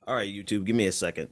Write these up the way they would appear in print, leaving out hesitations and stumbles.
All right, YouTube, give me a second.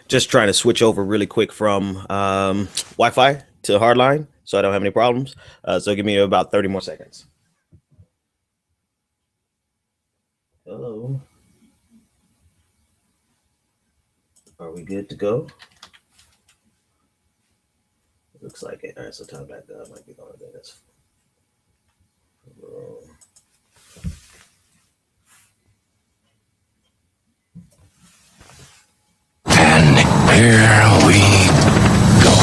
Just trying to switch over really quick from Wi-Fi to hardline, so I don't have any problems. So give me about 30 more seconds. Hello, are we good to go? Looks like it. All right, so time back up might be going to this. And here we go.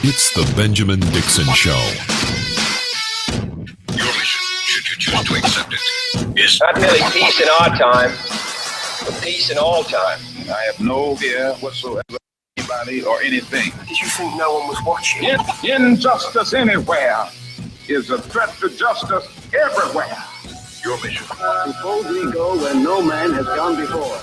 It's the Benjamin Dixon Show. Your mission, should you choose to accept it, is not merely peace in our time, but peace in all time. I have no fear whatsoever of anybody or anything. Did you think no one was watching? Injustice anywhere is a threat to justice everywhere. your mission. Suppose we go where no man has gone before.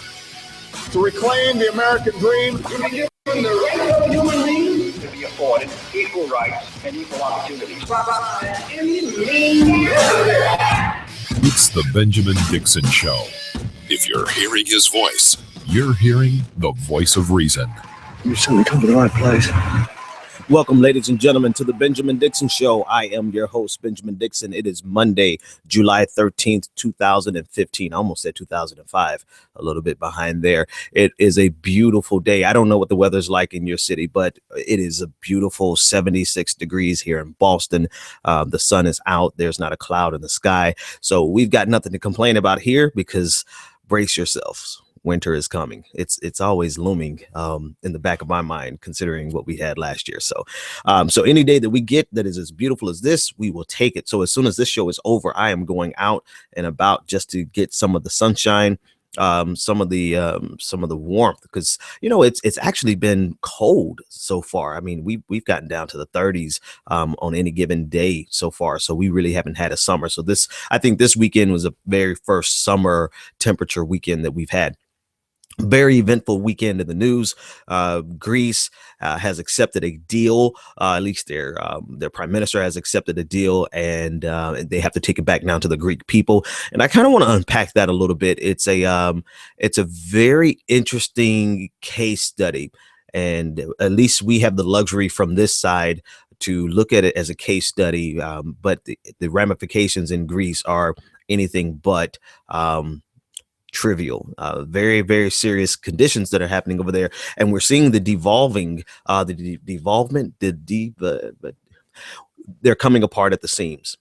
To reclaim the American dream, To be given the right of human beings to be afforded equal rights and equal opportunities. It's the Benjamin Dixon Show. If you're hearing his voice, you're hearing the voice of reason. You certainly come to the right place. Welcome, ladies and gentlemen, to the Benjamin Dixon Show. I am your host, Benjamin Dixon. It is Monday, July 13th, 2015. I almost said 2005, a little bit behind there. It is a beautiful day. I don't know what the weather's like in your city, but it is a beautiful 76 degrees here in Boston. The sun is out. There's not a cloud in the sky. So we've got nothing to complain about here because brace yourselves. Winter is coming. It's always looming in the back of my mind, considering what we had last year. So any day that we get that is as beautiful as this, we will take it. So as soon as this show is over, I am going out and about just to get some of the sunshine, some of the warmth, because it's actually been cold so far. I mean, we've gotten down to the 30s on any given day so far. So we really haven't had a summer. So I think this weekend was a very first summer temperature weekend that we've had. Very eventful weekend in the news. Greece has accepted a deal. At least their prime minister has accepted a deal, and they have to take it back down to the Greek people. And I kind of want to unpack that a little bit. It's a very interesting case study, and at least we have the luxury from this side to look at it as a case study. But the ramifications in Greece are anything but trivial. Very, very serious conditions that are happening over there, and we're seeing the devolving, they're coming apart at the seams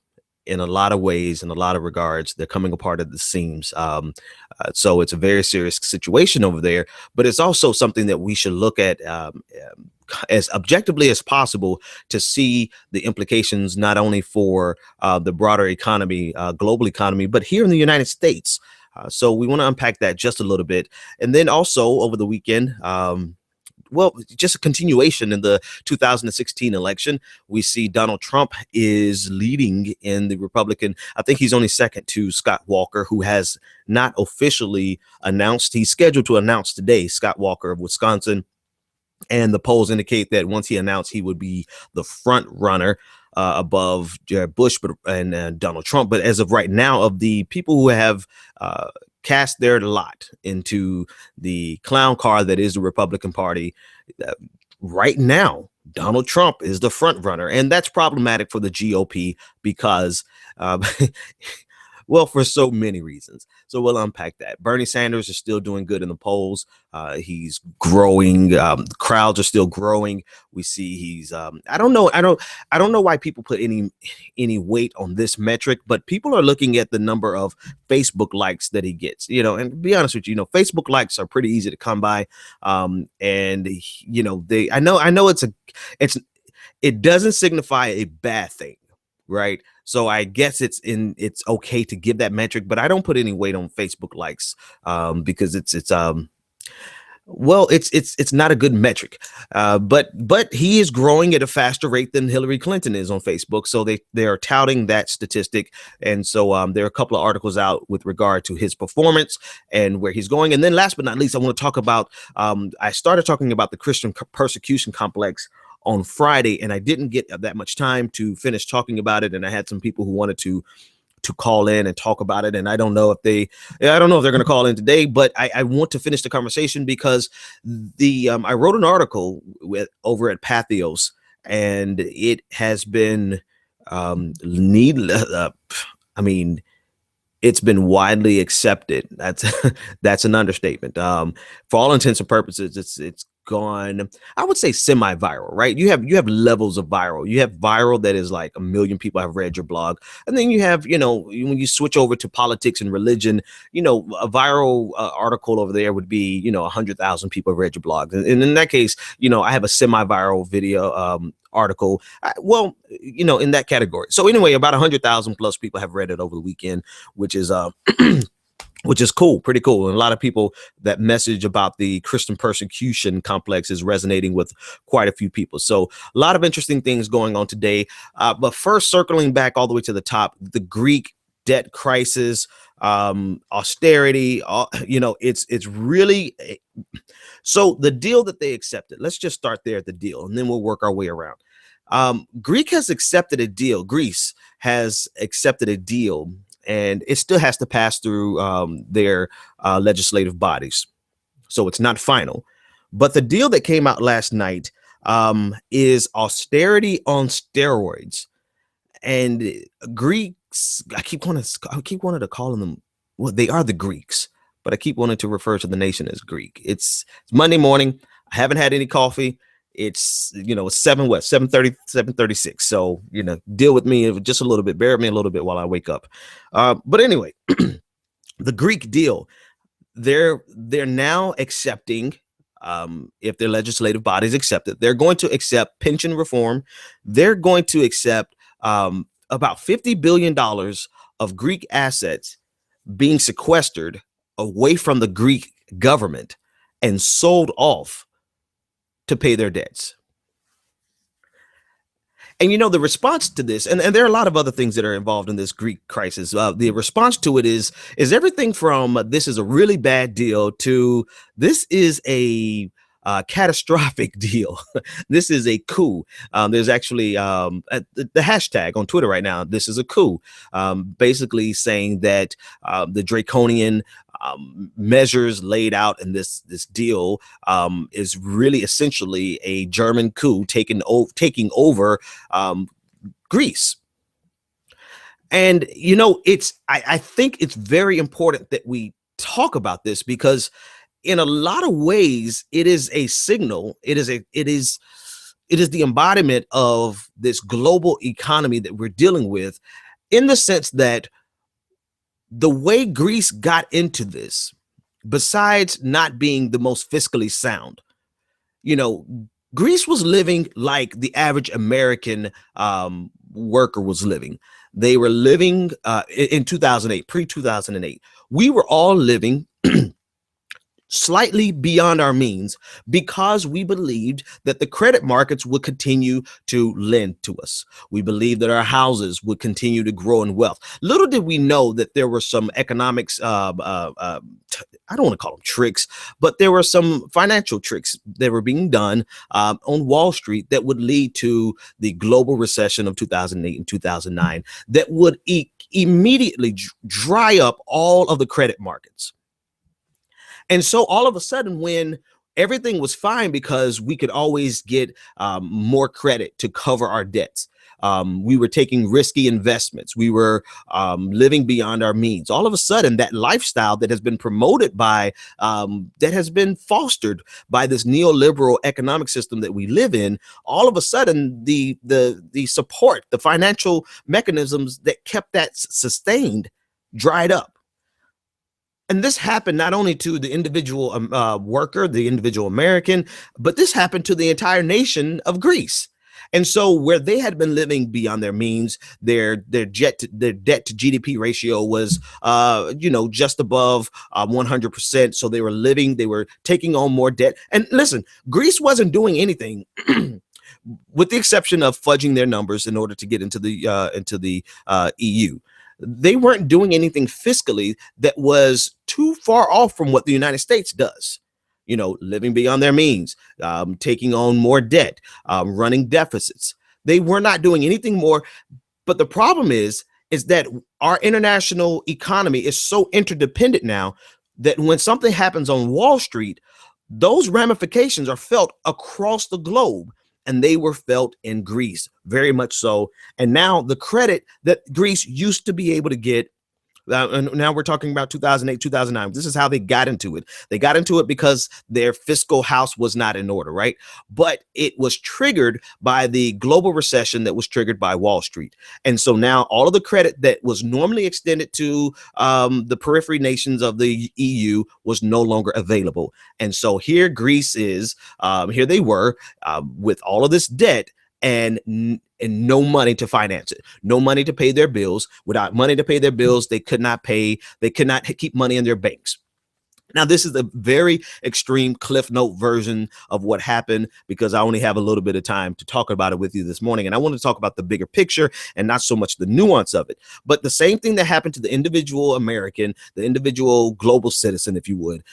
in a lot of ways, in a lot of regards. They're coming apart at the seams. So it's a very serious situation over there, but it's also something that we should look at as objectively as possible to see the implications, not only for the broader economy, global economy, but here in the United States. So we want to unpack that just a little bit. And then also over the weekend, just a continuation in the 2016 election. We see Donald Trump is leading in the Republican. I think he's only second to Scott Walker, who has not officially announced. He's scheduled to announce today, Scott Walker of Wisconsin. And the polls indicate that once he announced, he would be the front runner above Jared Bush and Donald Trump. But as of right now, of the people who have cast their lot into the clown car that is the Republican Party, right now, Donald Trump is the front runner. And that's problematic for the GOP because well, for so many reasons. So we'll unpack that. Bernie Sanders is still doing good in the polls. He's growing. Crowds are still growing. We see he's. I don't know why people put any weight on this metric, but people are looking at the number of Facebook likes that he gets. And to be honest with you, Facebook likes are pretty easy to come by. And I know it doesn't signify a bad thing. right? So I guess it's okay to give that metric, but I don't put any weight on Facebook likes because it's not a good metric, but he is growing at a faster rate than Hillary Clinton is on Facebook, so they are touting that statistic, and so there are a couple of articles out with regard to his performance and where he's going, and then last but not least, I want to talk about I started talking about the Christian persecution complex on Friday, and I didn't get that much time to finish talking about it, and I had some people who wanted to call in and talk about it. And I don't know if they're going to call in today, but I want to finish the conversation because I wrote an article over at Pathos, and it has been needless. It's been widely accepted. That's an understatement. For all intents and purposes, it's gone, I would say, semi-viral, right? You have levels of viral. You have viral that is like 1 million people have read your blog, and then you have, when you switch over to politics and religion, a viral article over there would be 100,000 people have read your blog, and in that case, I have a semi-viral video article, in that category. So anyway, about 100,000 plus people have read it over the weekend, which is which is cool, pretty cool. And a lot of people, that message about the Christian persecution complex is resonating with quite a few people. So a lot of interesting things going on today. But first, circling back all the way to the top, the Greek debt crisis, austerity, it's really, so the deal that they accepted, let's just start there at the deal, and then we'll work our way around. Greece has accepted a deal, and it still has to pass through their legislative bodies. So it's not final. But the deal that came out last night is austerity on steroids. And Greeks, I keep wanting to call them, well, they are the Greeks, but I keep wanting to refer to the nation as Greek. It's Monday morning. I haven't had any coffee. It's 7:30, 7:36. So, deal with me just a little bit, bear with me a little bit while I wake up. But anyway, the Greek deal, they're now accepting, if their legislative bodies accept it, they're going to accept pension reform. They're going to accept about $50 billion of Greek assets being sequestered away from the Greek government and sold off to pay their debts. And the response to this, and there are a lot of other things that are involved in this Greek crisis. The response to it is everything from this is a really bad deal to this is a catastrophic deal. This is a coup. There's actually the hashtag on Twitter right now, this is a coup, basically saying that the draconian measures laid out in this deal is really essentially a German coup taking over Greece. And I think it's very important that we talk about this, because in a lot of ways it is a signal. It is the embodiment of this global economy that we're dealing with, in the sense that the way Greece got into this, besides not being the most fiscally sound, Greece was living like the average American worker was living. They were living in 2008, pre-2008. We were all living slightly beyond our means, because we believed that the credit markets would continue to lend to us. We believed that our houses would continue to grow in wealth. Little did we know that there were some economics, I don't want to call them tricks, but there were some financial tricks that were being done on Wall Street that would lead to the global recession of 2008 and 2009 that would immediately dry up all of the credit markets. And so all of a sudden, when everything was fine because we could always get more credit to cover our debts, we were taking risky investments, we were living beyond our means, all of a sudden that lifestyle that has been promoted by, that has been fostered by this neoliberal economic system that we live in, all of a sudden the support, the financial mechanisms that kept that sustained, dried up. And this happened not only to the individual worker, the individual American, but this happened to the entire nation of Greece. And so where they had been living beyond their means, their debt to GDP ratio was just above 100%. So they were taking on more debt. And listen, Greece wasn't doing anything with the exception of fudging their numbers in order to get into the EU. They weren't doing anything fiscally that was too far off from what the United States does. Living beyond their means, taking on more debt, running deficits. They were not doing anything more. But the problem is that our international economy is so interdependent now that when something happens on Wall Street, those ramifications are felt across the globe. And they were felt in Greece, very much so. And now the credit that Greece used to be able to get, and now we're talking about 2008, 2009. This is how they got into it. They got into it because their fiscal house was not in order, right? But it was triggered by the global recession that was triggered by Wall Street. And so now all of the credit that was normally extended to the periphery nations of the EU was no longer available. And so here Greece is, here they were with all of this debt and no money to finance it, no money to pay their bills. Without money to pay their bills, they could not keep money in their banks. Now, this is a very extreme Cliff Note version of what happened because I only have a little bit of time to talk about it with you this morning. And I want to talk about the bigger picture and not so much the nuance of it. But the same thing that happened to the individual American, the individual global citizen, if you would,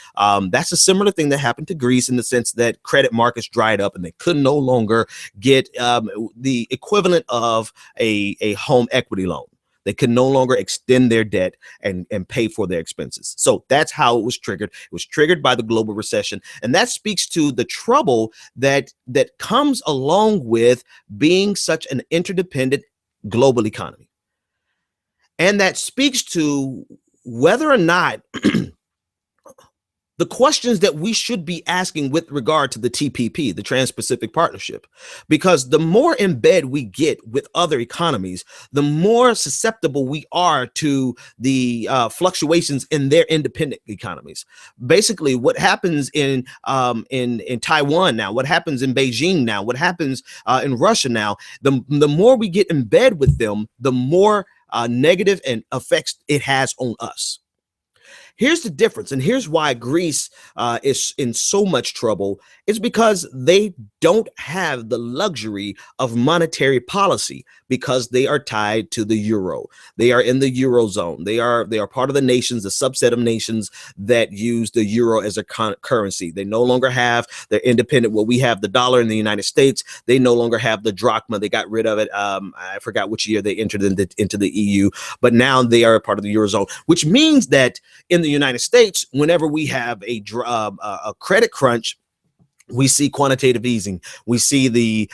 that's a similar thing that happened to Greece in the sense that credit markets dried up and they could no longer get the equivalent of a home equity loan. They could no longer extend their debt and pay for their expenses. So that's how it was triggered. It was triggered by the global recession. And that speaks to the trouble that comes along with being such an interdependent global economy. And that speaks to whether or not the questions that we should be asking with regard to the TPP, the Trans-Pacific Partnership, because the more in bed we get with other economies, the more susceptible we are to the fluctuations in their independent economies. Basically, what happens in Taiwan now, what happens in Beijing now, what happens in Russia now, the more we get in bed with them, the more negative and effects it has on us. Here's the difference, and here's why Greece is in so much trouble. It's because they don't have the luxury of monetary policy because they are tied to the euro. They are in the eurozone. They are part of the nations, the subset of nations that use the euro as a currency. They no longer have their independent. Well, we have the dollar in the United States. They no longer have the drachma. They got rid of it. I forgot which year they entered into the EU, but now they are a part of the eurozone, which means that in the United States, whenever we have a credit crunch, we see quantitative easing. We see the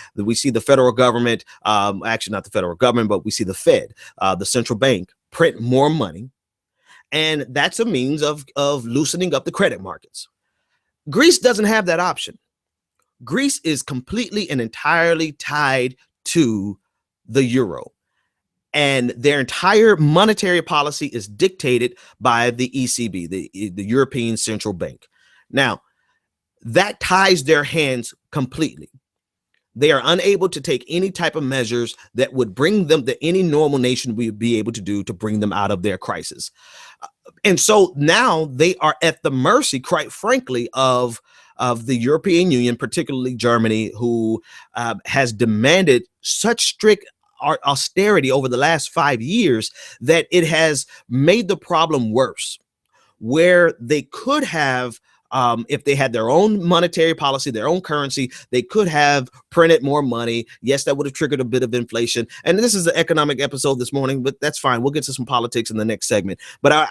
federal government, actually not the federal government, but we see the Fed, the central bank, print more money, and that's a means of loosening up the credit markets. Greece doesn't have that option. Greece is completely and entirely tied to the euro. And their entire monetary policy is dictated by the ECB, the European Central Bank. Now, that ties their hands completely. They are unable to take any type of measures that would bring them, that any normal nation would be able to do to bring them out of their crisis. And so now they are at the mercy, quite frankly, of the European Union, particularly Germany, who has demanded such strict austerity over the last 5 years that it has made the problem worse, where they could have, if they had their own monetary policy, their own currency, they could have printed more money. Yes, that would have triggered a bit of inflation. And this is an economic episode this morning, but that's fine. We'll get to some politics in the next segment. But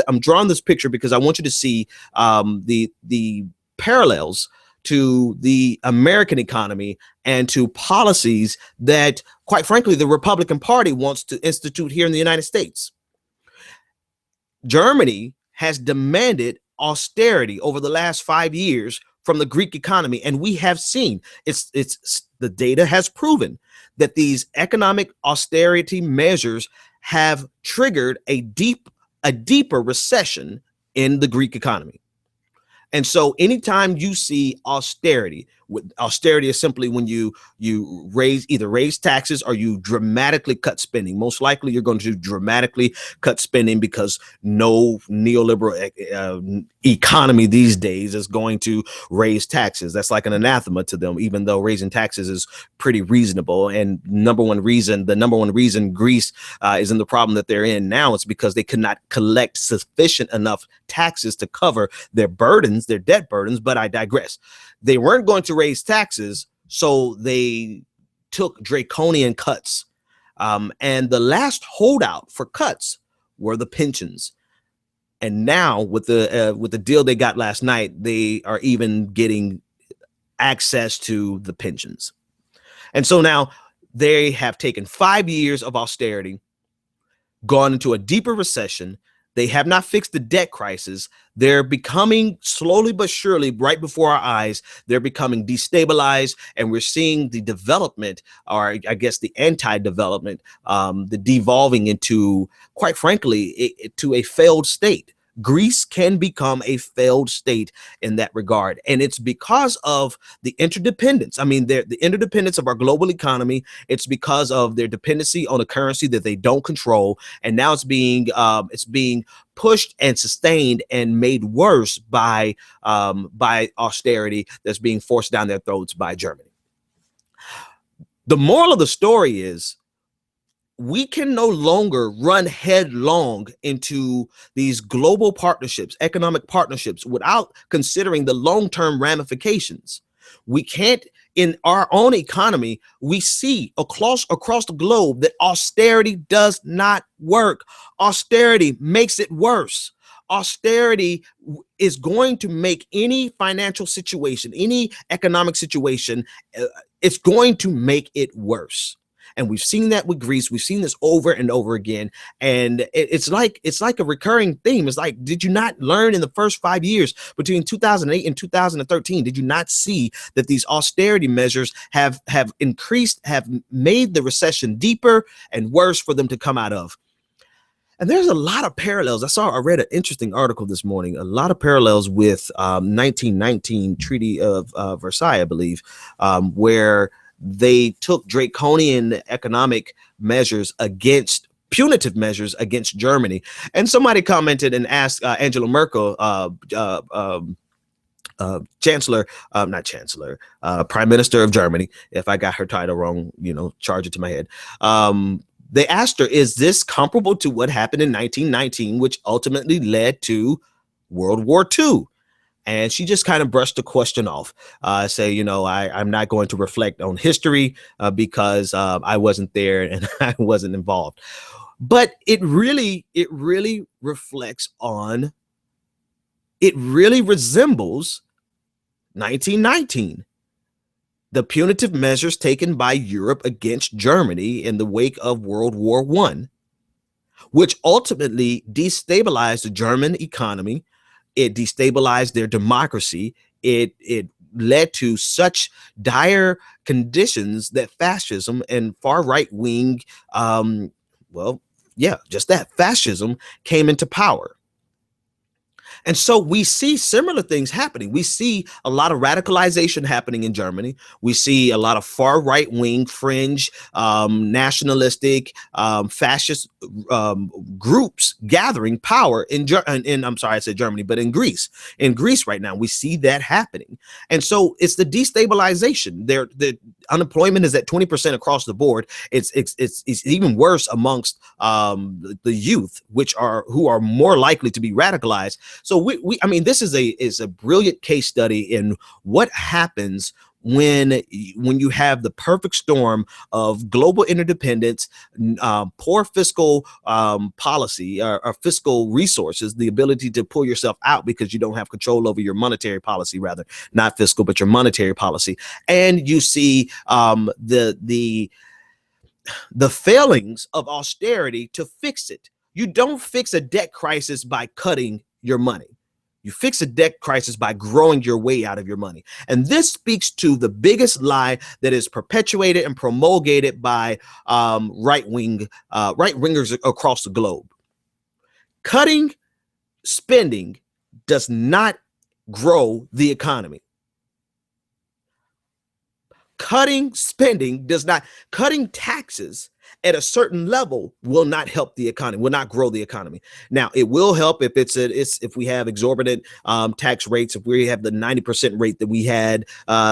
I'm drawing this picture because I want you to see the parallels to the American economy and to policies that, quite frankly, the Republican Party wants to institute here in the United States. Germany has demanded austerity over the last 5 years from the Greek economy, and we have seen it's the data has proven that these economic austerity measures have triggered a deeper recession in the Greek economy. And so anytime you see austerity, Austerity is simply when you either raise taxes or you dramatically cut spending. Most likely, you're going to dramatically cut spending because no neoliberal economy these days is going to raise taxes. That's like an anathema to them, even though raising taxes is pretty reasonable. And the number one reason Greece is in the problem that they're in now is because they could not collect sufficient enough taxes to cover their burdens, their debt burdens. But I digress. They weren't going to raise taxes, so they took draconian cuts. And the last holdout for cuts were the pensions. And now with the deal they got last night, they are even getting access to the pensions. And so now they have taken 5 years of austerity, gone into a deeper recession. They have not fixed the debt crisis. They're becoming slowly but surely, right before our eyes, they're becoming destabilized. And we're seeing the development, or I guess the anti-development, the devolving into, quite frankly, to a failed state. Greece can become a failed state in that regard. And it's because of the interdependence. I mean, the interdependence of our global economy. It's because of their dependency on a currency that they don't control. And now it's being pushed and sustained and made worse by austerity that's being forced down their throats by Germany. The moral of the story is, we can no longer run headlong into these global partnerships, economic partnerships, without considering the long-term ramifications. We can't, in our own economy, we see across the globe that austerity does not work. Austerity makes it worse. Austerity is going to make any financial situation, any economic situation, it's going to make it worse. And we've seen that with Greece. We've seen this over and over again. And it's like a recurring theme. It's like, did you not learn in the first 5 years between 2008 and 2013? Did you not see that these austerity measures have increased, have made the recession deeper and worse for them to come out of? And there's a lot of parallels. I read an interesting article this morning, a lot of parallels with 1919 Treaty of Versailles, I believe, where they took draconian economic measures punitive measures against Germany. And somebody commented and asked Angela Merkel, Prime Minister of Germany, if I got her title wrong, charge it to my head. They asked her, is this comparable to what happened in 1919, which ultimately led to World War II? And she just kind of brushed the question off, I'm not going to reflect on history because I wasn't there and I wasn't involved. But it really resembles 1919. The punitive measures taken by Europe against Germany in the wake of World War I, which ultimately destabilized the German economy. It destabilized their democracy. It led to such dire conditions that fascism and far right wing, fascism came into power. And so we see similar things happening. We see a lot of radicalization happening in Germany. We see a lot of far right wing, fringe, nationalistic, fascist groups gathering power in Germany, but in Greece. In Greece right now, we see that happening. And so it's the destabilization. The unemployment is at 20% across the board. It's even worse amongst the youth, who are more likely to be radicalized. So this is a brilliant case study in what happens when you have the perfect storm of global interdependence, poor fiscal policy or fiscal resources, the ability to pull yourself out because you don't have control over your monetary policy, rather not fiscal, but your monetary policy. And you see the failings of austerity to fix it. You don't fix a debt crisis by cutting your money. You fix a debt crisis by growing your way out of your money. And this speaks to the biggest lie that is perpetuated and promulgated by right-wingers across the globe. Cutting spending does not grow the economy. cutting spending does not, cutting taxes at a certain level will not help the economy, will not grow the economy. Now, it will help if if we have exorbitant tax rates, if we have the 90% rate that we had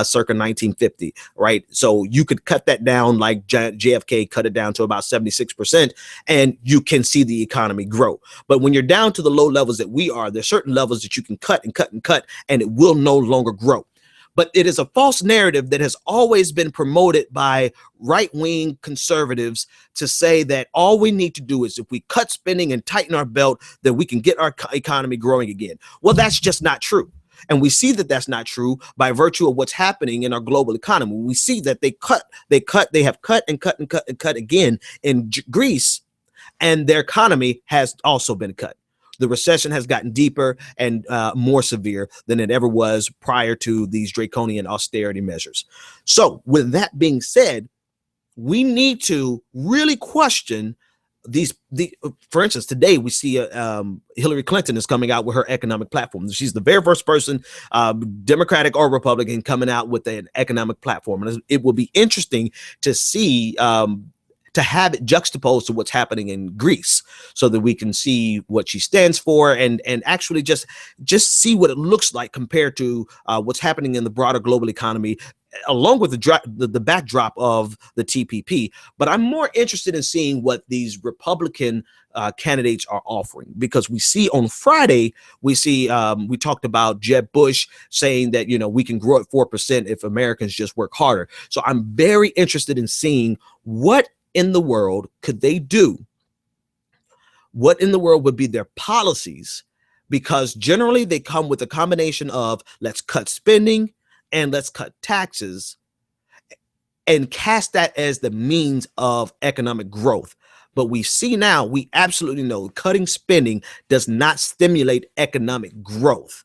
circa 1950, right? So you could cut that down like JFK cut it down to about 76%, and you can see the economy grow. But when you're down to the low levels that we are, there's certain levels that you can cut and cut and cut, and it will no longer grow. But it is a false narrative that has always been promoted by right-wing conservatives to say that all we need to do is if we cut spending and tighten our belt, that we can get our economy growing again. Well, that's just not true. And we see that that's not true by virtue of what's happening in our global economy. We see that they have cut and cut and cut and cut again in Greece, and their economy has also been cut. The recession has gotten deeper and more severe than it ever was prior to these draconian austerity measures. So with that being said, we need to really question for instance, today we see Hillary Clinton is coming out with her economic platform. She's the very first person, Democratic or Republican, coming out with an economic platform. And it will be interesting to see to have it juxtaposed to what's happening in Greece so that we can see what she stands for and actually just see what it looks like compared to what's happening in the broader global economy, along with the backdrop of the TPP. But I'm more interested in seeing what these Republican candidates are offering, because we see on Friday, we talked about Jeb Bush saying that, we can grow at 4% if Americans just work harder. So I'm very interested in seeing what in the world could they do? What in the world would be their policies? Because generally they come with a combination of let's cut spending and let's cut taxes and cast that as the means of economic growth. But we see now, we absolutely know cutting spending does not stimulate economic growth.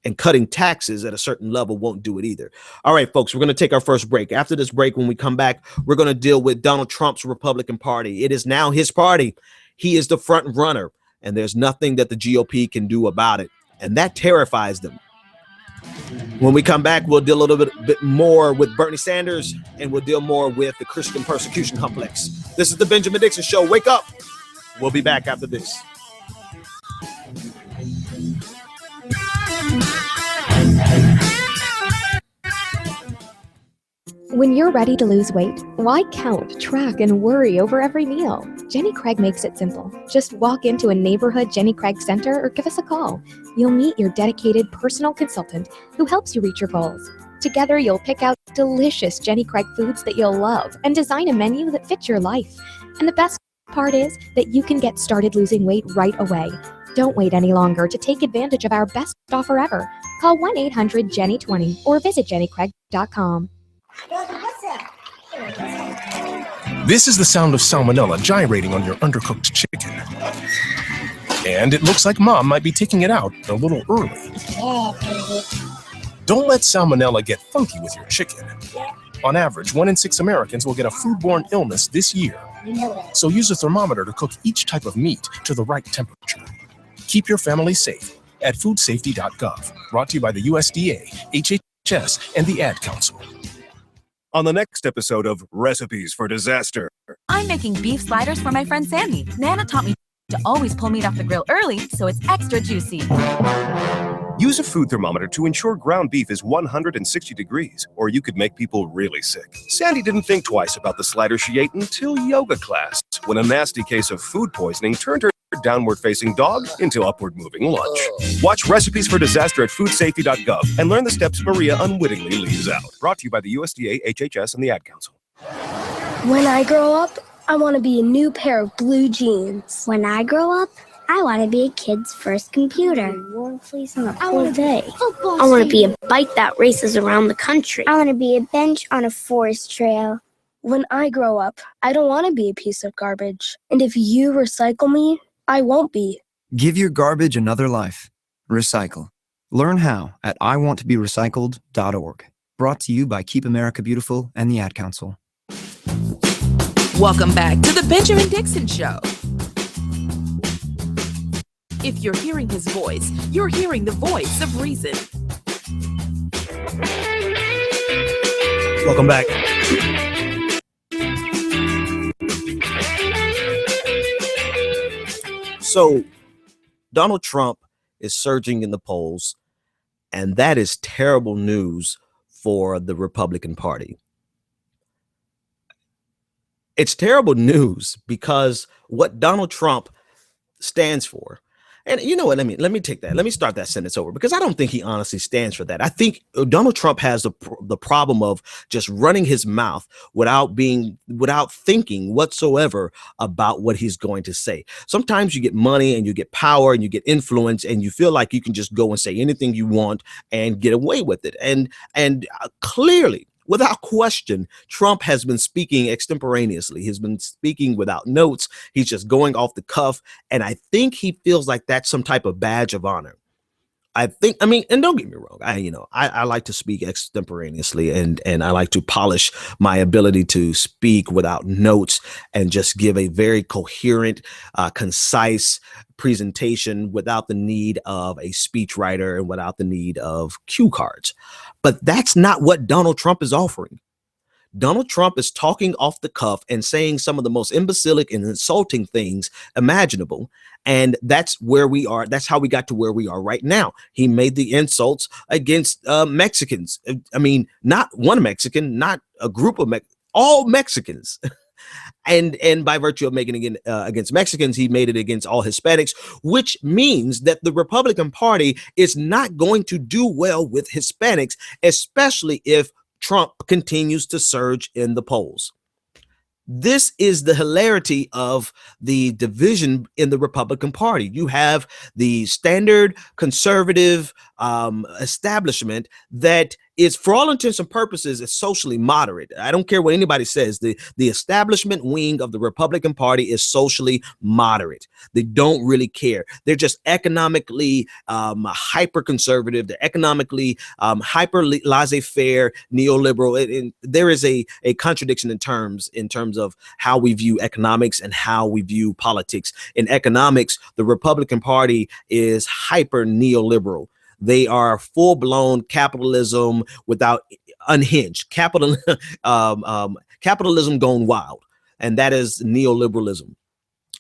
And cutting taxes at a certain level won't do it either. All right, folks, we're going to take our first break. After this break, when we come back, we're going to deal with Donald Trump's Republican Party. It is now his party. He is the front runner, and there's nothing that the GOP can do about it. And that terrifies them. When we come back, we'll deal a little bit more with Bernie Sanders, and we'll deal more with the Christian persecution complex. This is the Benjamin Dixon Show. Wake up. We'll be back after this. When you're ready to lose weight, why count, track, and worry over every meal? Jenny Craig makes it simple. Just walk into a neighborhood Jenny Craig center or give us a call. You'll meet your dedicated personal consultant who helps you reach your goals. Together, you'll pick out delicious Jenny Craig foods that you'll love and design a menu that fits your life. And the best part is that you can get started losing weight right away. Don't wait any longer to take advantage of our best offer ever. Call 1-800-JENNY20 or visit jennycraig.com. This is the sound of salmonella gyrating on your undercooked chicken. And it looks like Mom might be taking it out a little early. Don't let salmonella get funky with your chicken. On average, 1 in 6 Americans will get a foodborne illness this year. So use a thermometer to cook each type of meat to the right temperature. Keep your family safe at foodsafety.gov. Brought to you by the USDA, HHS, and the Ad Council. On the next episode of Recipes for Disaster. I'm making beef sliders for my friend Sandy. Nana taught me to always pull meat off the grill early so it's extra juicy. Use a food thermometer to ensure ground beef is 160 degrees, or you could make people really sick. Sandy didn't think twice about the slider she ate until yoga class, when a nasty case of food poisoning turned her downward-facing dog into upward-moving lunch. Watch Recipes for Disaster at foodsafety.gov and learn the steps Maria unwittingly leaves out. Brought to you by the USDA, HHS, and the Ad Council. When I grow up, I want to be a new pair of blue jeans. When I grow up, I want to be a kid's first computer. Warm fleece on a cold day. I want to be a bike that races around the country. I want to be a bench on a forest trail. When I grow up, I don't want to be a piece of garbage. And if you recycle me, I won't be. Give your garbage another life. Recycle. Learn how at iwanttoberecycled.org. Brought to you by Keep America Beautiful and the Ad Council. Welcome back to the Benjamin Dixon Show. If you're hearing his voice, you're hearing the voice of reason. Welcome back. So Donald Trump is surging in the polls, and that is terrible news for the Republican Party. It's terrible news because what Donald Trump stands for. And you know what? Let me take that. Let me start that sentence over because I don't think he honestly stands for that. I think Donald Trump has the problem of just running his mouth without thinking whatsoever about what he's going to say. Sometimes you get money and you get power and you get influence and you feel like you can just go and say anything you want and get away with it. And clearly, without question, Trump has been speaking extemporaneously. He's been speaking without notes. He's just going off the cuff. And I think he feels like that's some type of badge of honor. I mean, and don't get me wrong. I like to speak extemporaneously and I like to polish my ability to speak without notes and just give a very coherent, concise presentation without the need of a speechwriter and without the need of cue cards. But that's not what Donald Trump is offering. Donald Trump is talking off the cuff and saying some of the most imbecilic and insulting things imaginable. And that's where we are. That's how we got to where we are right now. He made the insults against Mexicans. I mean, not one Mexican, not a group of all Mexicans. And by virtue of making it against Mexicans, he made it against all Hispanics, which means that the Republican Party is not going to do well with Hispanics, especially if Trump continues to surge in the polls. This is the hilarity of the division in the Republican Party. You have the standard conservative establishment that is, for all intents and purposes, is socially moderate. I don't care what anybody says. The establishment wing of the Republican Party is socially moderate. They don't really care. They're just economically hyper conservative. They're economically hyper laissez-faire, neoliberal. And there is a contradiction in terms of how we view economics and how we view politics. In economics, the Republican Party is hyper neoliberal. They are full-blown capitalism without unhinged capitalism gone wild, and that is neoliberalism.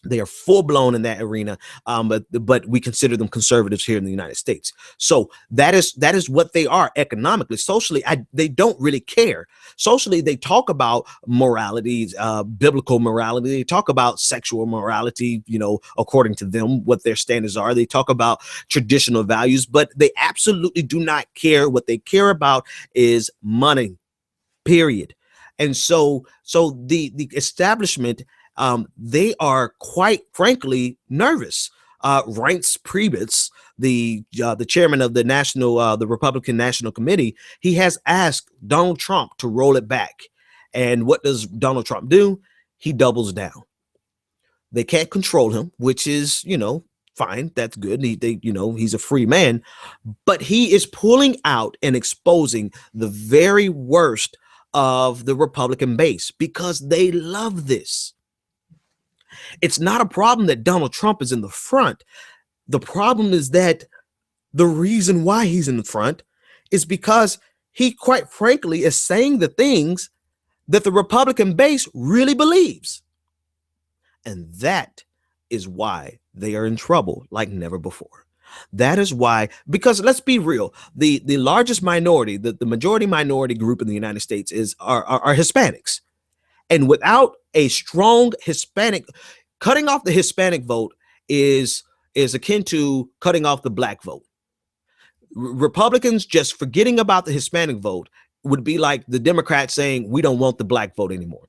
They are full-blown in that arena, but we consider them conservatives here in the United States. So that is what they are economically. Socially, they don't really care. Socially, they talk about morality, biblical morality. They talk about sexual morality, according to them, what their standards are. They talk about traditional values, but they absolutely do not care. What they care about is money, period. And so the establishment, they are quite frankly nervous. Reince Priebus, the chairman of the Republican National Committee, he has asked Donald Trump to roll it back. And what does Donald Trump do? He doubles down. They can't control him, which is, fine. That's good. He's a free man, but he is pulling out and exposing the very worst of the Republican base because they love this. It's not a problem that Donald Trump is in the front. The problem is that the reason why he's in the front is because he, quite frankly, is saying the things that the Republican base really believes. And that is why they are in trouble like never before. That is why, because let's be real, the largest minority, the majority minority group in the United States are Hispanics. And without a strong Hispanic, cutting off the Hispanic vote is akin to cutting off the black vote. Republicans just forgetting about the Hispanic vote would be like the Democrats saying, we don't want the black vote anymore.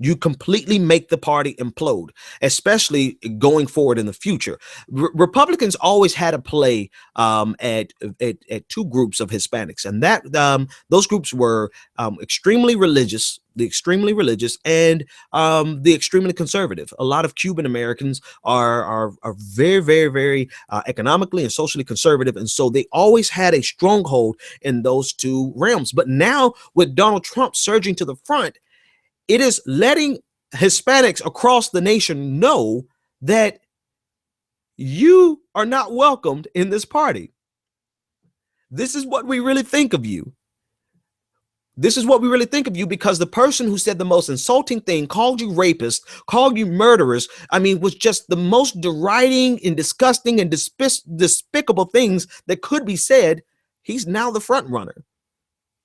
You completely make the party implode, especially going forward in the future. Republicans always had to play at two groups of Hispanics, and that those groups were extremely religious, the extremely religious, and the extremely conservative. A lot of Cuban Americans are very, very, very economically and socially conservative, and so they always had a stronghold in those two realms. But now, with Donald Trump surging to the front, it is letting Hispanics across the nation know that you are not welcomed in this party. This is what we really think of you. this is what we really think of you, because the person who said the most insulting thing, called you rapist, called you murderers, I mean, was just the most deriding and disgusting and despicable things that could be said. He's now the front runner.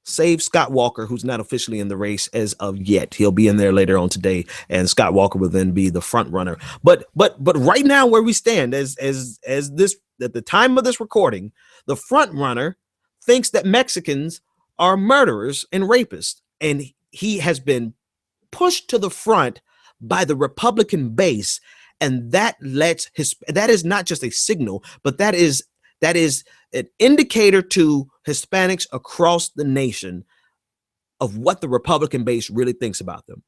Save Scott Walker, who's not officially in the race as of yet. He'll be in there later on today, and Scott Walker will then be the front runner. But right now, where we stand as this at the time of this recording, the front runner thinks that Mexicans are murderers and rapists, and he has been pushed to the front by the Republican base, and that is not just a signal, but that is an indicator to Hispanics across the nation of what the Republican base really thinks about them.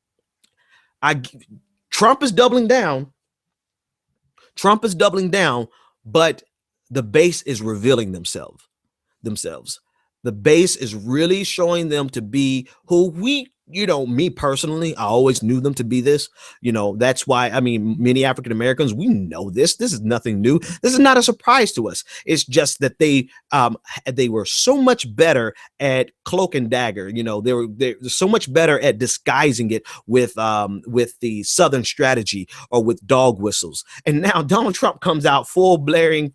Trump is doubling down. Trump is doubling down, but the base is revealing themselves. The base is really showing them to be who me personally, I always knew them to be this. That's why, I mean, many African Americans, we know this. This is nothing new. This is not a surprise to us. It's just that they were so much better at cloak and dagger. They're so much better at disguising it with the Southern strategy or with dog whistles. And now Donald Trump comes out full blaring,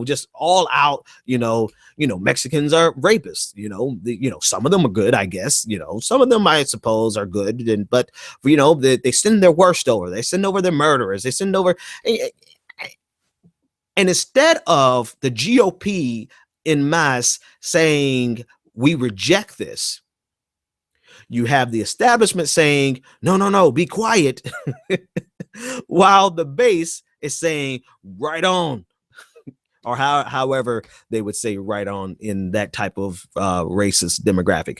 just all out. Mexicans are rapists. Some of them are good, I guess. Some of them, I suppose, are good, but they send their worst over. They send over their murderers. They send over, and instead of the GOP in mass saying we reject this, you have the establishment saying no, be quiet, while the base is saying right on. Or however they would say right on in that type of racist demographic.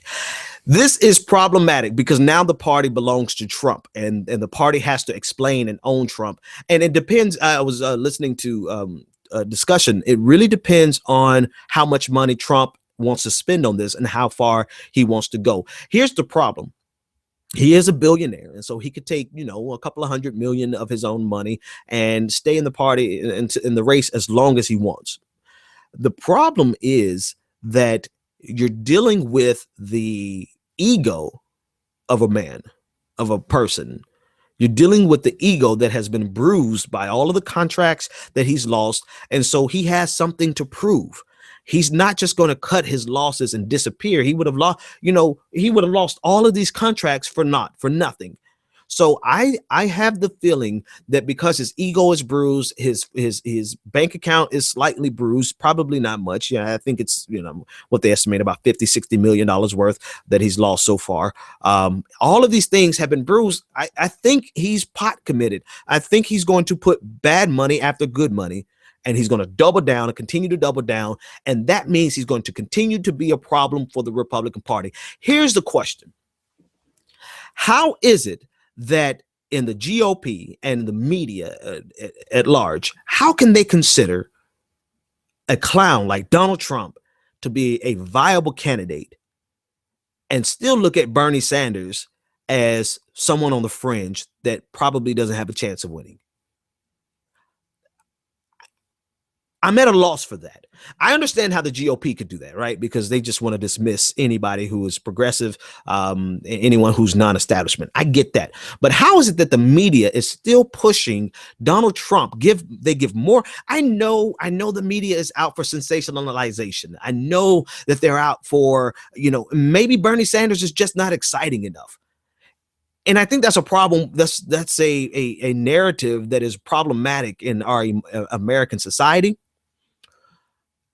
This is problematic because now the party belongs to Trump, and the party has to explain and own Trump. And it depends. I was listening to a discussion. It really depends on how much money Trump wants to spend on this and how far he wants to go. Here's the problem. He is a billionaire, and so he could take, a couple of $100 million of his own money and stay in the party in the race as long as he wants. The problem is that you're dealing with the ego of a man, of a person. You're dealing with the ego that has been bruised by all of the contracts that he's lost, and so he has something to prove. He's not just going to cut his losses and disappear. He would have lost, he would have lost all of these contracts for nothing. So I have the feeling that because his ego is bruised, his bank account is slightly bruised, probably not much. Yeah, I think it's, what they estimate about $50-60 million worth that he's lost so far. All of these things have been bruised. I think he's pot committed. I think he's going to put bad money after good money. And he's going to double down and continue to double down. And that means he's going to continue to be a problem for the Republican Party. Here's the question. How is it that in the GOP and the media at large, how can they consider a clown like Donald Trump to be a viable candidate and still look at Bernie Sanders as someone on the fringe that probably doesn't have a chance of winning? I'm at a loss for that. I understand how the GOP could do that, right? Because they just want to dismiss anybody who is progressive, anyone who's non-establishment. I get that. But how is it that the media is still pushing Donald Trump? They give more. I know the media is out for sensationalization. I know that they're out for, maybe Bernie Sanders is just not exciting enough. And I think that's a problem. That's a narrative that is problematic in our American society.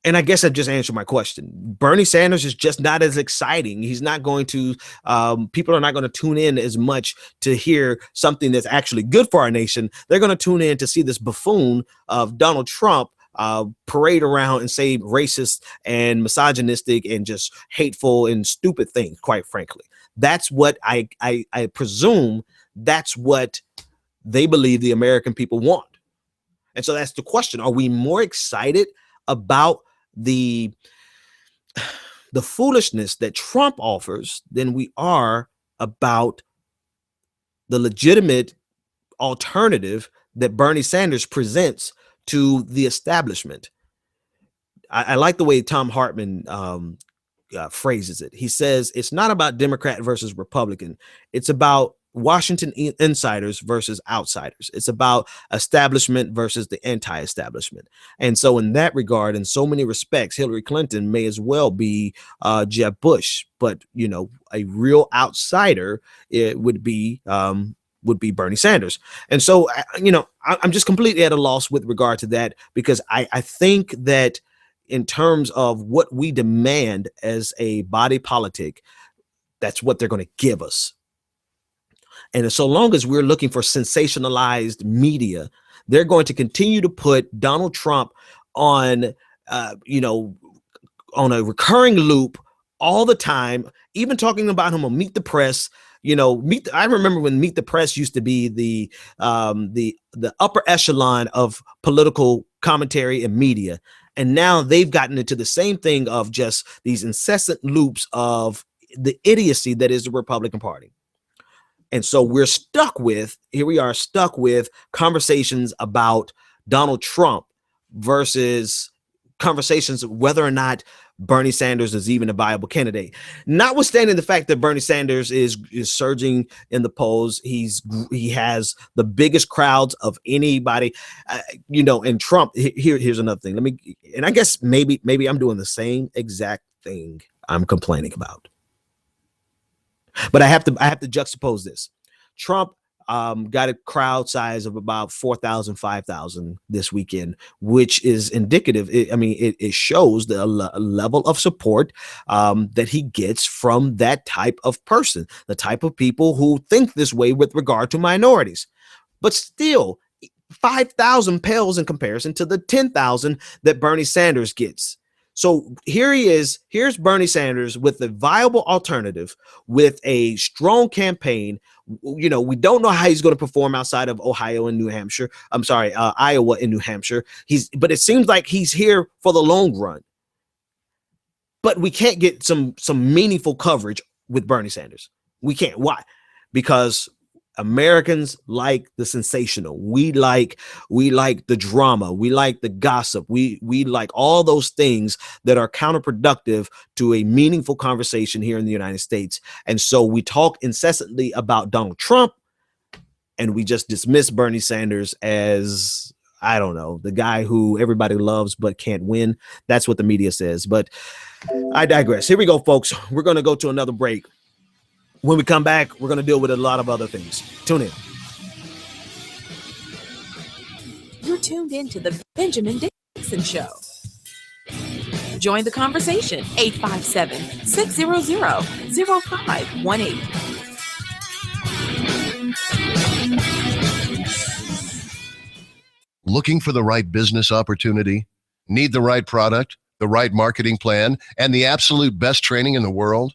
And I guess I just answered my question. Bernie Sanders is just not as exciting. He's not going to, people are not going to tune in as much to hear something that's actually good for our nation. They're going to tune in to see this buffoon of Donald Trump parade around and say racist and misogynistic and just hateful and stupid things, quite frankly. That's what I presume that's what they believe the American people want. And so that's the question. Are we more excited about the foolishness that Trump offers than we are about the legitimate alternative that Bernie Sanders presents to the establishment? I like the way Tom Hartman phrases it. He says it's not about Democrat versus Republican. It's about Washington insiders versus outsiders. It's about establishment versus the anti-establishment. And so in that regard, in so many respects, Hillary Clinton may as well be Jeb Bush, but a real outsider it would be Bernie Sanders. And so I'm just completely at a loss with regard to that, because I think that in terms of what we demand as a body politic, that's what they're going to give us. And so long as we're looking for sensationalized media, they're going to continue to put Donald Trump on, on a recurring loop all the time, even talking about him on Meet the Press. I remember when Meet the Press used to be the upper echelon of political commentary and media. And now they've gotten into the same thing of just these incessant loops of the idiocy that is the Republican Party. And so here we are stuck with conversations about Donald Trump versus conversations of whether or not Bernie Sanders is even a viable candidate. Notwithstanding the fact that Bernie Sanders is surging in the polls, he has the biggest crowds of anybody, and Trump. Here's another thing. I guess maybe I'm doing the same exact thing I'm complaining about. But I have to juxtapose this. Trump got a crowd size of about 4,000, 5,000 this weekend, which is indicative. It shows the level of support that he gets from that type of person, the type of people who think this way with regard to minorities. But still, 5,000 pales in comparison to the 10,000 that Bernie Sanders gets. So here he is. Here's Bernie Sanders with a viable alternative, with a strong campaign. We don't know how he's going to perform outside of Ohio and New Hampshire. Iowa and New Hampshire. But it seems like he's here for the long run. But we can't get some meaningful coverage with Bernie Sanders. We can't. Why? Because Americans like the sensational. We like the drama. We like the gossip. We like all those things that are counterproductive to a meaningful conversation here in the United States. And so we talk incessantly about Donald Trump, and we just dismiss Bernie Sanders as, I don't know, the guy who everybody loves but can't win. That's what the media says. But I digress. Here we go, folks. We're going to go to another break. When we come back, we're going to deal with a lot of other things. Tune in. You're tuned in to the Benjamin Dixon Show. Join the conversation, 857-600-0518. Looking for the right business opportunity? Need the right product, the right marketing plan, and the absolute best training in the world?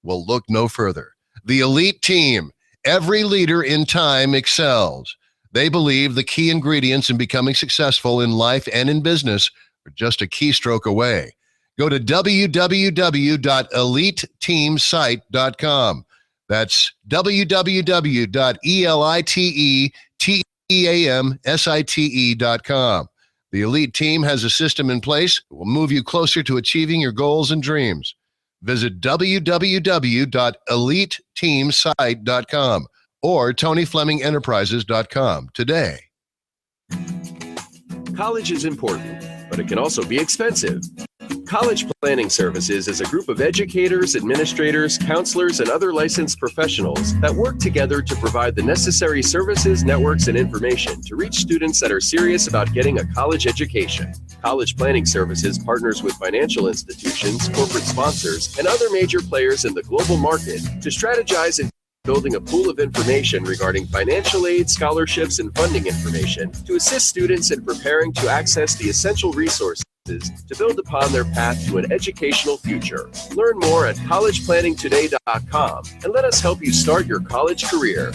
Well, look no further. The Elite Team. Every leader in time excels. They believe the key ingredients in becoming successful in life and in business are just a keystroke away. Go to www.eliteteamsite.com. That's www.eliteteamsite.com. The Elite Team has a system in place that will move you closer to achieving your goals and dreams. Visit www.eliteteamsite.com or TonyFlemingEnterprises.com today. College is important, but it can also be expensive. College Planning Services is a group of educators, administrators, counselors, and other licensed professionals that work together to provide the necessary services, networks, and information to reach students that are serious about getting a college education. College Planning Services partners with financial institutions, corporate sponsors, and other major players in the global market to strategize in building a pool of information regarding financial aid, scholarships, and funding information to assist students in preparing to access the essential resources to build upon their path to an educational future. Learn more at collegeplanningtoday.com and let us help you start your college career.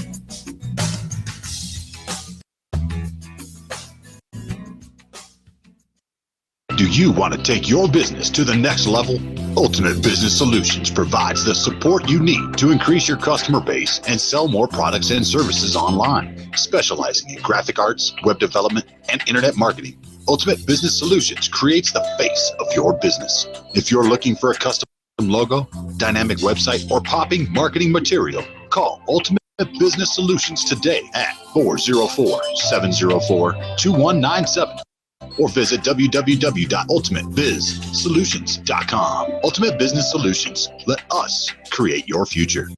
Do you want to take your business to the next level? Ultimate Business Solutions provides the support you need to increase your customer base and sell more products and services online. Specializing in graphic arts, web development, and internet marketing, Ultimate Business Solutions creates the face of your business. If you're looking for a customer logo, dynamic website, or popping marketing material, call Ultimate Business Solutions today at 404-704-2197 or visit www.ultimatebizsolutions.com. Ultimate Business Solutions. Let us create your future.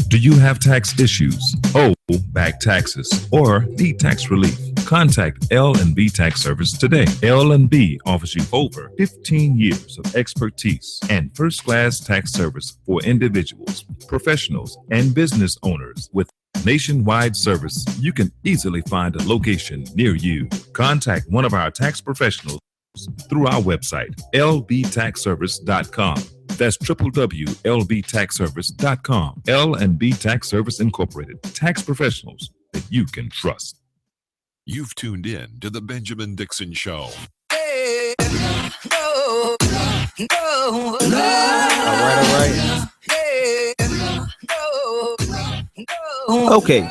Do you have tax issues, owe back taxes, or need tax relief? Contact L&B Tax Service today. L&B offers you over 15 years of expertise and first-class tax service for individuals, professionals, and business owners. With nationwide service, you can easily find a location near you. Contact one of our tax professionals through our website, lbtaxservice.com. That's www.lbtaxservice.com. L&B Tax Service Incorporated. Tax professionals that you can trust. You've tuned in to The Benjamin Dixon Show. All right. Okay.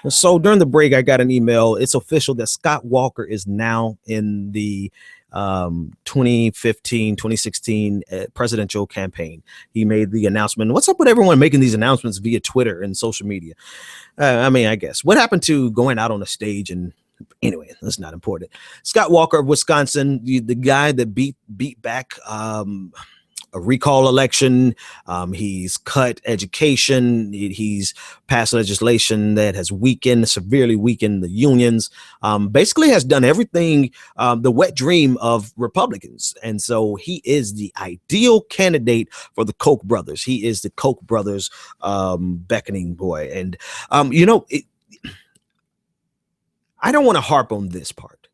So during the break, I got an email. It's official that Scott Walker is now in the 2016 presidential campaign. He made the announcement. What's up with everyone making these announcements via Twitter and social media? I guess what happened to going out on a stage and anyway, that's not important. Scott Walker of Wisconsin, the guy that beat back a recall election. He's cut education. He's passed legislation that has severely weakened the unions. Basically has done everything, the wet dream of Republicans. And so he is the ideal candidate for the Koch brothers. He is the Koch brothers beckoning boy. And, I don't want to harp on this part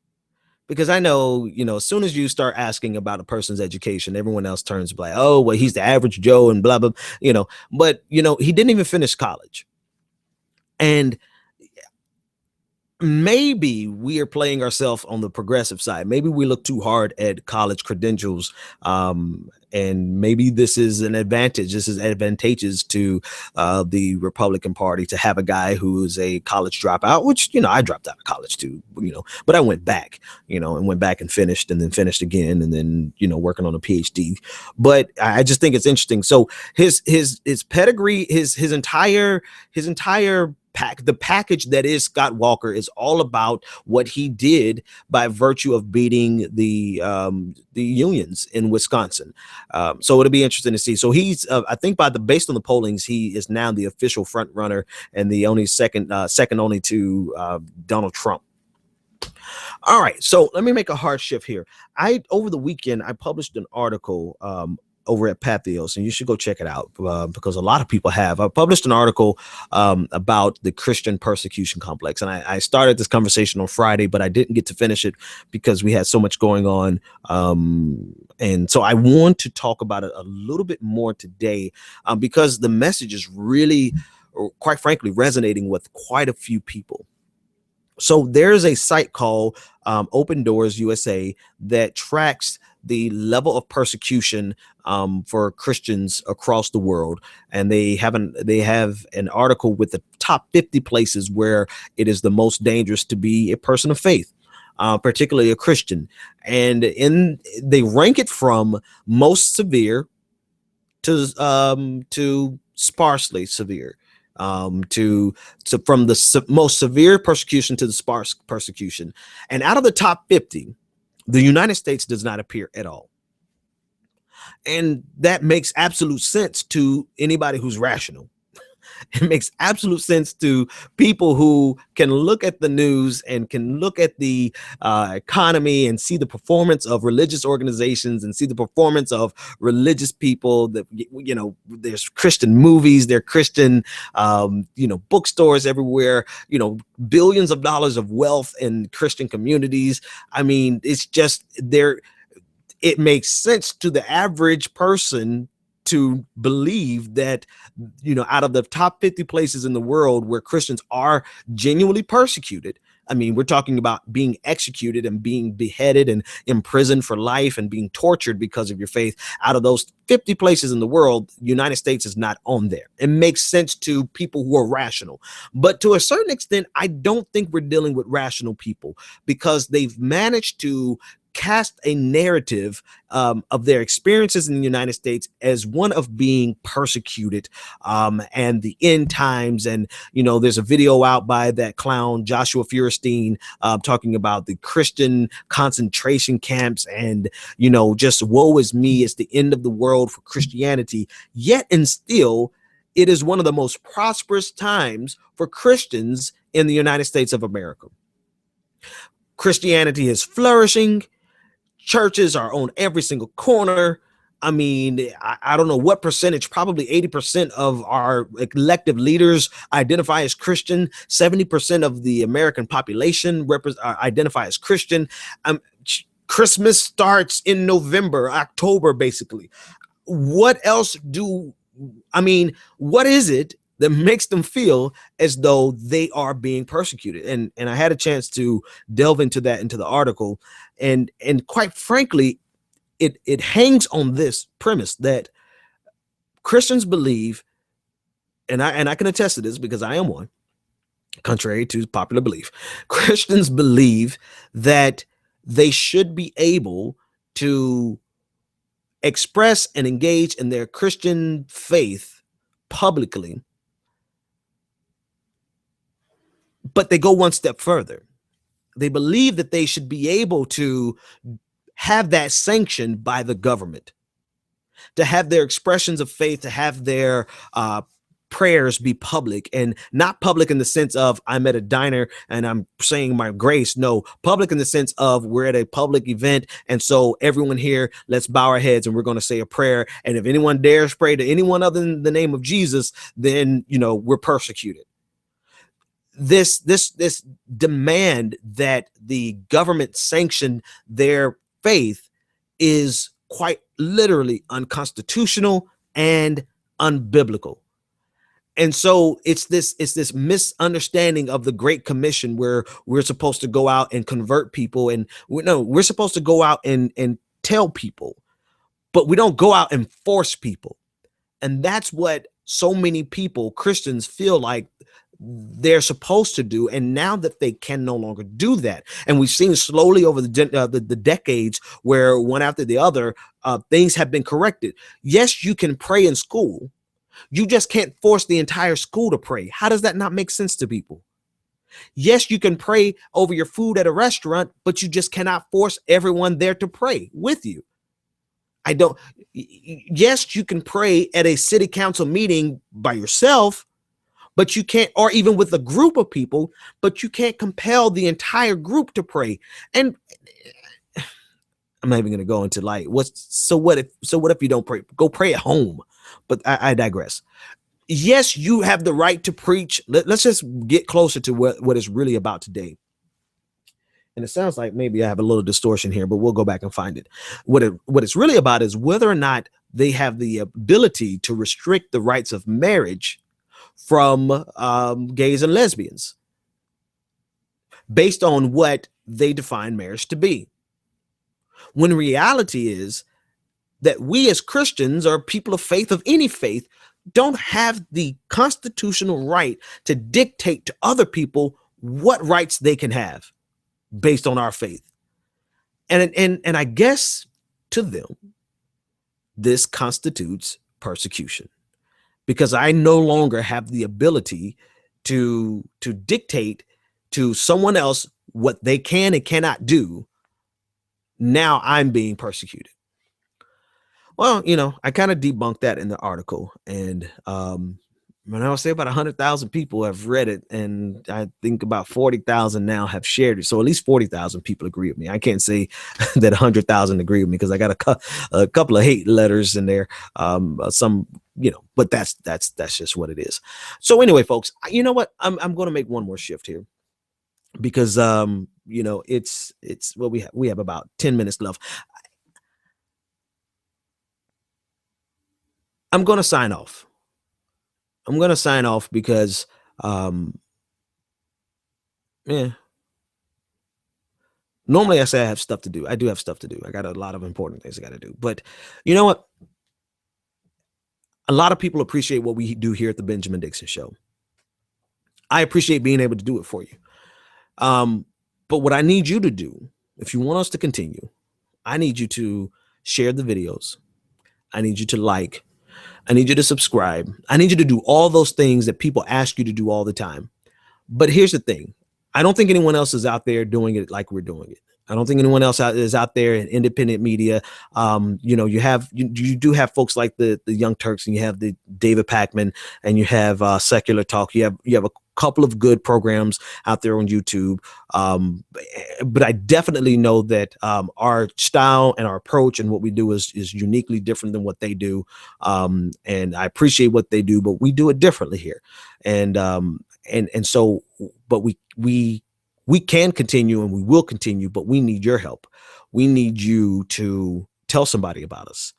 because I know, as soon as you start asking about a person's education, everyone else turns like, oh, well, he's the average Joe and blah, blah, but, he didn't even finish college. And maybe we are playing ourselves on the progressive side. Maybe we look too hard at college credentials. And maybe this is an advantage. This is advantageous to the Republican Party to have a guy who is a college dropout, which, I dropped out of college too, but I went back, and went back and finished and then finished again. And then, working on a PhD. But I just think it's interesting. So his pedigree, his entire the package that is Scott Walker is all about what he did by virtue of beating the unions in Wisconsin. So it'll be interesting to see. So he's, I think, based on the pollings, he is now the official front runner and the only second only to Donald Trump. All right, so let me make a hard shift here. Over the weekend, I published an article over at Pathos, and you should go check it out because a lot of people have. I published an article about the Christian persecution complex, and I started this conversation on Friday, but I didn't get to finish it because we had so much going on. And so I want to talk about it a little bit more today because the message is really, quite frankly, resonating with quite a few people. So there's a site called Open Doors USA that tracks the level of persecution for Christians across the world, and they have an article with the top 50 places where it is the most dangerous to be a person of faith, particularly a Christian, and they rank it from most severe to sparsely severe. From the most severe persecution to the sparse persecution. And out of the top 50, the United States does not appear at all. And that makes absolute sense to anybody who's rational. It makes absolute sense to people who can look at the news and can look at the economy and see the performance of religious organizations and see the performance of religious people. That, there's Christian movies, there are Christian, bookstores everywhere, billions of dollars of wealth in Christian communities. I mean, it's just there. It makes sense to the average person to believe that, out of the top 50 places in the world where Christians are genuinely persecuted, I mean, we're talking about being executed and being beheaded and imprisoned for life and being tortured because of your faith. Out of those 50 places in the world, the United States is not on there. It makes sense to people who are rational. But to a certain extent, I don't think we're dealing with rational people because they've managed to cast a narrative of their experiences in the United States as one of being persecuted and the end times. And, there's a video out by that clown, Joshua Feuerstein, talking about the Christian concentration camps and, just woe is me, it's the end of the world for Christianity. Yet and still, it is one of the most prosperous times for Christians in the United States of America. Christianity is flourishing. Churches are on every single corner. I mean, I don't know what percentage, probably 80% of our elected leaders identify as Christian. 70% of the American population identify as Christian. Christmas starts in November, October, basically. What else what is it that makes them feel as though they are being persecuted? And I had a chance to delve into that into the article, and quite frankly, it hangs on this premise that Christians believe, and I can attest to this because I am one, contrary to popular belief. Christians believe that they should be able to express and engage in their Christian faith publicly, but they go one step further. They believe that they should be able to have that sanctioned by the government, to have their expressions of faith, to have their prayers be public, and not public in the sense of I'm at a diner and I'm saying my grace. No, public in the sense of we're at a public event, and so everyone here, let's bow our heads and we're going to say a prayer. And if anyone dares pray to anyone other than the name of Jesus, then we're persecuted. This demand that the government sanction their faith is quite literally unconstitutional and unbiblical. And so it's this misunderstanding of the Great Commission, where we're supposed to go out and convert people, and we're supposed to go out and tell people, but we don't go out and force people. And that's what so many people, Christians, feel like they're supposed to do. And now that they can no longer do that, and we've seen slowly over the decades where one after the other, things have been corrected. Yes, you can pray in school. You just can't force the entire school to pray. How does that not make sense to people? Yes, you can pray over your food at a restaurant, but you just cannot force everyone there to pray with you. Yes, you can pray at a city council meeting by yourself, but you can't, or even with a group of people, but you can't compel the entire group to pray. And I'm not even going to go into what if you don't pray? Go pray at home. But I digress. Yes, you have the right to preach. Let's just get closer to what it's really about today. And it sounds like maybe I have a little distortion here, but we'll go back and find it. What it's really about is whether or not they have the ability to restrict the rights of marriage from gays and lesbians based on what they define marriage to be. When reality is that we as Christians, or people of faith, of any faith, don't have the constitutional right to dictate to other people what rights they can have based on our faith. And I guess to them, this constitutes persecution, because I no longer have the ability to dictate to someone else what they can and cannot do. Now I'm being persecuted. Well, I kind of debunked that in the article, and when I would say about 100,000 people have read it, and I think about 40,000 now have shared it. So at least 40,000 people agree with me. I can't say that 100,000 agree with me, because I got a couple of hate letters in there. But that's just what it is. So anyway, folks, you know what? I'm going to make one more shift here, because it's well, we have about 10 minutes left. I'm going to sign off. Because, normally I say I have stuff to do. I do have stuff to do. I got a lot of important things I got to do. But you know what? A lot of people appreciate what we do here at the Benjamin Dixon Show. I appreciate being able to do it for you. But what I need you to do, if you want us to continue, I need you to share the videos. I need you to like. I need you to subscribe. I need you to do all those things that people ask you to do all the time. But here's the thing. I don't think anyone else is out there doing it like we're doing it. I don't think anyone else is out there in independent media. You do have folks like the Young Turks, and you have the David Pakman, and you have Secular Talk. You have a couple of good programs out there on YouTube. But I definitely know that our style and our approach and what we do is uniquely different than what they do. And I appreciate what they do, but we do it differently here. And so, but we can continue and we will continue, but we need your help. We need you to tell somebody about us.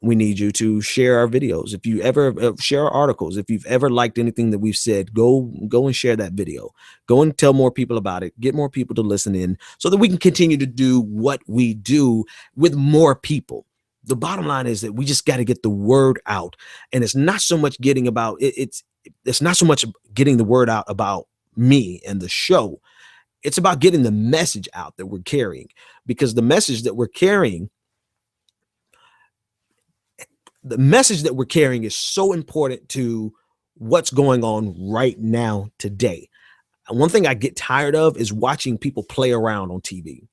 We need you to share our videos. If you ever share our articles, if you've ever liked anything that we've said, go and share that video. Go and tell more people about it. Get more people to listen in so that we can continue to do what we do with more people. The bottom line is that we just got to get the word out. And it's not so much getting about it's not so much getting the word out about me and the show. It's about getting the message out that we're carrying, because the message that we're carrying is so important to what's going on right now today. And one thing I get tired of is watching people play around on TV,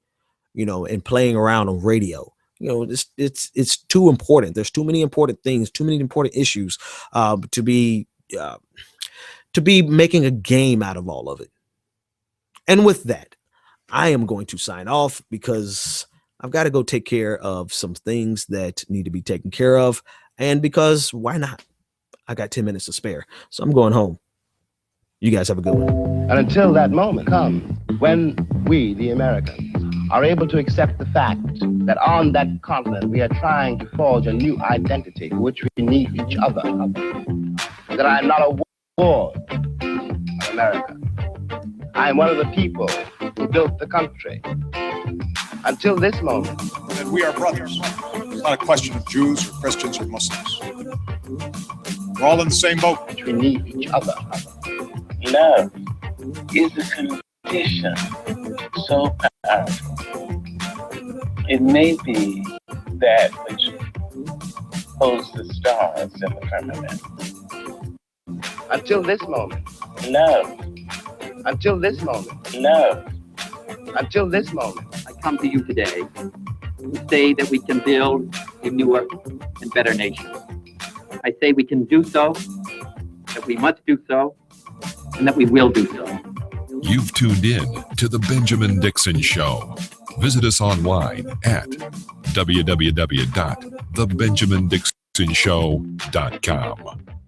and playing around on radio. It's too important. There's too many important things, too many important issues to be making a game out of all of it. And with that, I am going to sign off because I've got to go take care of some things that need to be taken care of. And because why not? I got 10 minutes to spare. So I'm going home. You guys have a good one. And until that moment comes, when we, the Americans, are able to accept the fact that on that continent we are trying to forge a new identity for which we need each other, that I am not a ward of America. I am one of the people who built the country. Until this moment. And we are brothers. It's not a question of Jews or Christians or Muslims. We're all in the same boat. We need each other. Love is a condition so powerful. It may be that which holds the stars in the firmament. Until this moment. Love. Until this moment. Love. Until this moment. I come to you today to say that we can build a newer and better nation. I say we can do so, that we must do so, and that we will do so. You've tuned in to The Benjamin Dixon Show. Visit us online at www.thebenjamindixonshow.com.